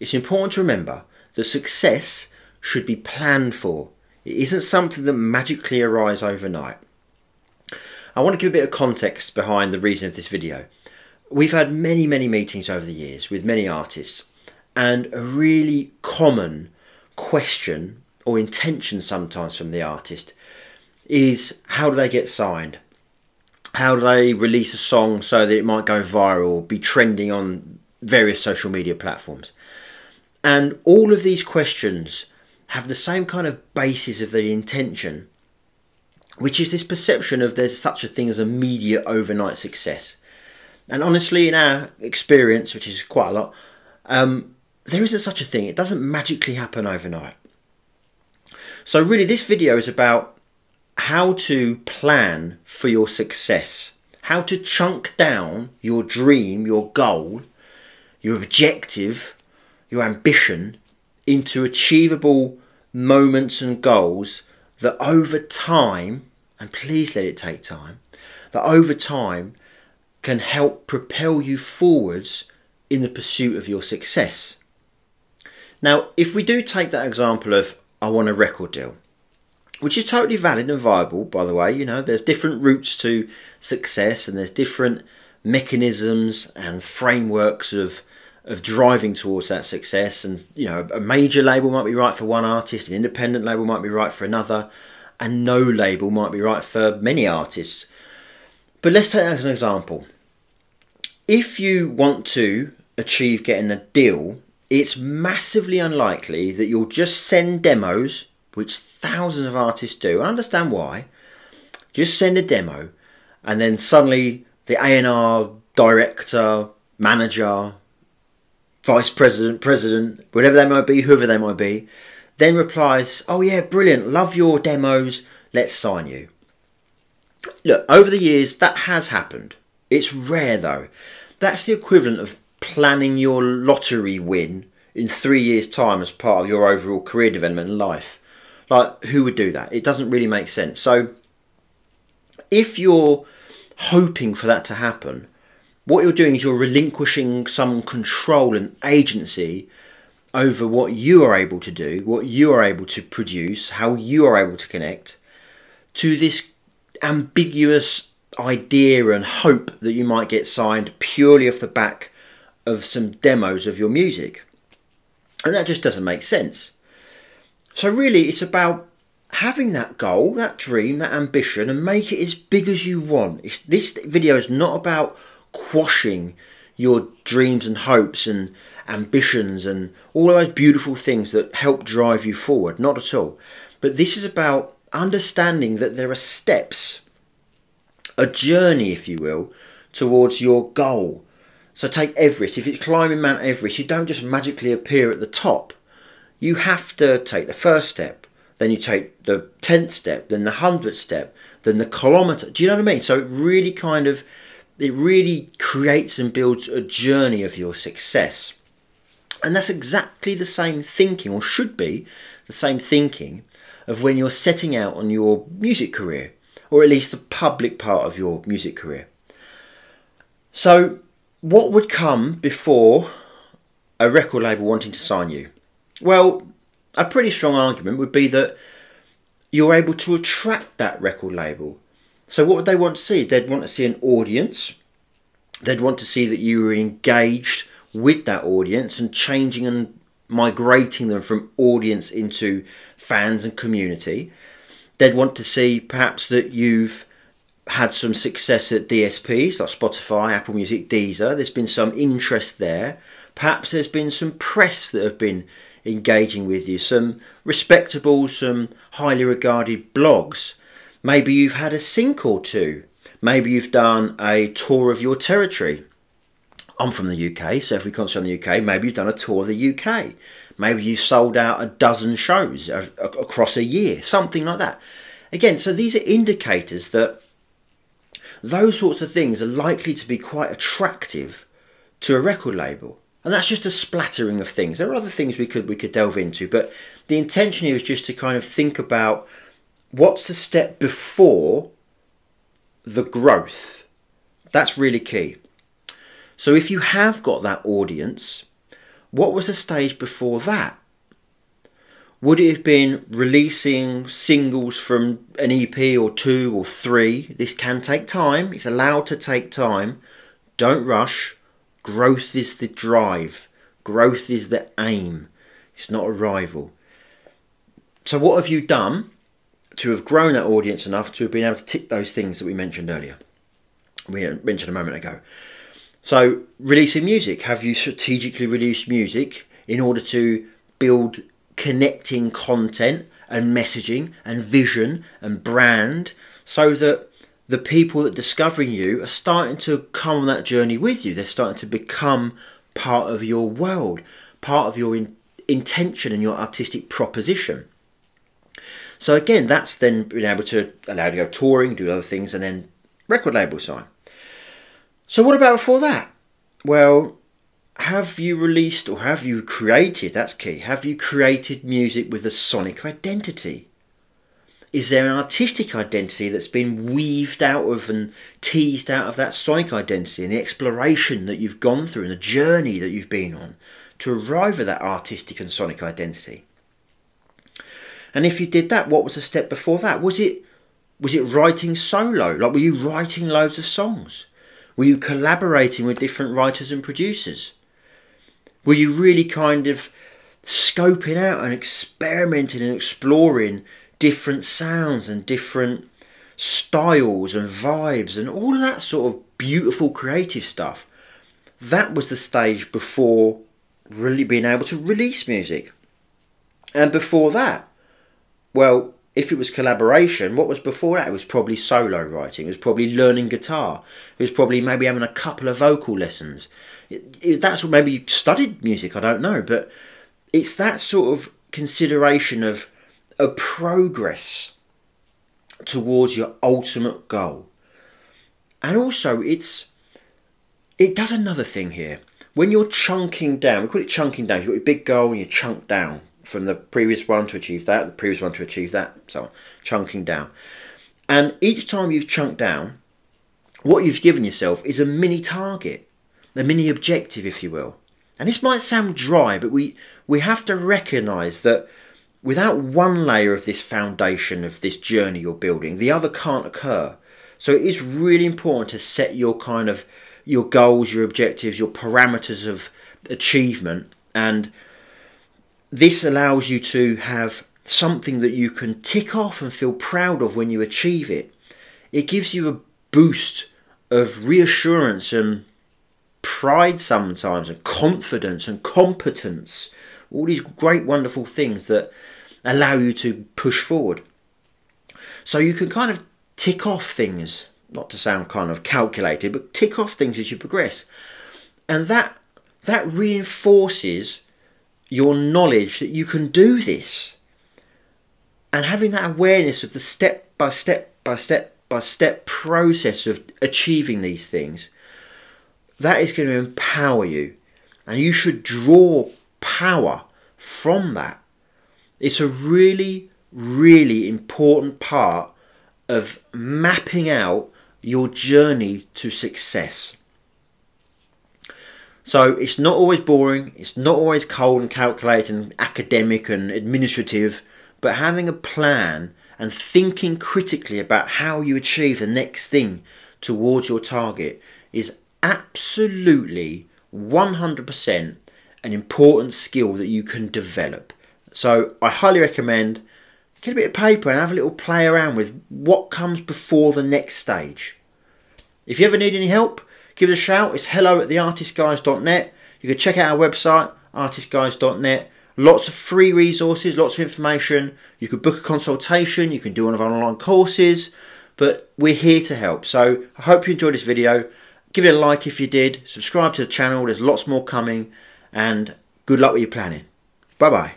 it's important to remember that success should be planned for. It isn't something that magically arrives overnight. I want to give a bit of context behind the reason of this video. We've had many meetings over the years with many artists, and a really common question or intention sometimes from the artist is, how do they get signed? How do they release a song so that it might go viral or be trending on various social media platforms? And all of these questions have the same kind of basis of the intention, which is this perception of there's such a thing as immediate overnight success. And honestly, in our experience, which is quite a lot, there isn't such a thing. It doesn't magically happen overnight. So really this video is about how to plan for your success, how to chunk down your dream, your goal, your objective, your ambition into achievable moments and goals that over time, and please let it take time, that over time can help propel you forwards in the pursuit of your success. Now, if we do take that example of, I want a record deal, which is totally valid and viable, by the way, there's different routes to success and there's different mechanisms and frameworks of driving towards that success. And, a major label might be right for one artist, an independent label might be right for another, and no label might be right for many artists. But let's take that as an example. If you want to achieve getting a deal, it's massively unlikely that you'll just send demos, which thousands of artists do. I understand why. Just send a demo and then suddenly the A&R director, manager, vice president, president, whatever they might be, whoever they might be, then replies, oh yeah, brilliant, love your demos, let's sign you. Look, over the years that has happened. It's rare though. That's the equivalent of planning your lottery win in 3 years' time as part of your overall career development in life. Like, who would do that? It doesn't really make sense. So if you're hoping for that to happen, what you're doing is you're relinquishing some control and agency over what you are able to do, what you are able to produce, how you are able to connect, to this ambiguous idea and hope that you might get signed purely off the back of some demos of your music. And that just doesn't make sense. So really it's about having that goal, that dream, that ambition, and make it as big as you want. This video is not about quashing your dreams and hopes and ambitions and all those beautiful things that help drive you forward. Not at all. But this is about understanding that there are steps, a journey, if you will, towards your goal. So take Everest. If it's climbing Mount Everest, you don't just magically appear at the top. You have to take the first step, then you take the 10th step, then the 100th step, then the kilometre. Do you know what I mean? So it really creates and builds a journey of your success. And that's exactly the same thinking, or should be the same thinking, of when you're setting out on your music career, or at least the public part of your music career. So what would come before a record label wanting to sign you? Well, a pretty strong argument would be that you're able to attract that record label. So what would they want to see? They'd want to see an audience. They'd want to see that you were engaged with that audience and changing and migrating them from audience into fans and community. They'd want to see perhaps that you've had some success at DSPs like Spotify, Apple Music, Deezer. There's been some interest there. Perhaps there's been some press that have been engaging with you, some respectable, some highly regarded blogs. Maybe you've had a sync or two. Maybe you've done a tour of your territory. I'm from the UK, so if we concentrate on the UK, maybe you've done a tour of the UK. Maybe you've sold out a dozen shows across a year, something like that. Again, so these are indicators that those sorts of things are likely to be quite attractive to a record label. And that's just a splattering of things. There are other things we could delve into, but the intention here is just to kind of think about what's the step before the growth. That's really key. So if you have got that audience, what was the stage before that? Would it have been releasing singles from an EP or 2 or 3? This can take time. It's allowed to take time. Don't rush. Growth is the drive. Growth is the aim. It's not a rival. So what have you done to have grown that audience enough to have been able to tick those things that we mentioned earlier? We mentioned a moment ago. So releasing music. Have you strategically released music in order to build connecting content and messaging and vision and brand, so that the people that are discovering you are starting to come on that journey with you? They're starting to become part of your world, part of your intention and your artistic proposition. So again, that's then being able to allow you to go touring, do other things, and then record label sign. So what about before that? Well, have you released or have you created, that's key, have you created music with a sonic identity? Is there an artistic identity that's been weaved out of and teased out of that sonic identity, and the exploration that you've gone through and the journey that you've been on to arrive at that artistic and sonic identity? And if you did that, what was the step before that? Was it writing solo? Like, were you writing loads of songs? Were you collaborating with different writers and producers? Were you really kind of scoping out and experimenting and exploring different sounds and different styles and vibes and all of that sort of beautiful creative stuff? That was the stage before really being able to release music. And before that, well, if it was collaboration, what was before that? It was probably solo writing. It was probably learning guitar. It was probably maybe having a couple of vocal lessons. That's what, maybe you studied music, I don't know. But it's that sort of consideration of a progress towards your ultimate goal. And also, it does another thing here. When you're chunking down, we call it chunking down. You've got your big goal and you chunk down from the previous one to achieve that, the previous one to achieve that, so on, chunking down. And each time you've chunked down, what you've given yourself is a mini target, a mini objective, if you will. And this might sound dry, but we have to recognise that without one layer of this foundation of this journey you're building, the other can't occur. So it is really important to set your goals, your objectives, your parameters of achievement, and this allows you to have something that you can tick off and feel proud of when you achieve it. It gives you a boost of reassurance and pride sometimes, and confidence and competence. All these great, wonderful things that allow you to push forward. So you can kind of tick off things, not to sound kind of calculated, but tick off things as you progress. And that reinforces your knowledge that you can do this, and having that awareness of the step by step process of achieving these things, that is going to empower you, and you should draw power from that. It's a really, really important part of mapping out your journey to success. So it's not always boring, it's not always cold and calculated and academic and administrative, but having a plan and thinking critically about how you achieve the next thing towards your target is absolutely 100% an important skill that you can develop. So I highly recommend get a bit of paper and have a little play around with what comes before the next stage. If you ever need any help, give it a shout. It's hello@theartistguys.net. You can check out our website, artistguys.net. Lots of free resources, lots of information. You could book a consultation. You can do one of our online courses. But we're here to help. So I hope you enjoyed this video. Give it a like if you did. Subscribe to the channel. There's lots more coming. And good luck with your planning. Bye-bye.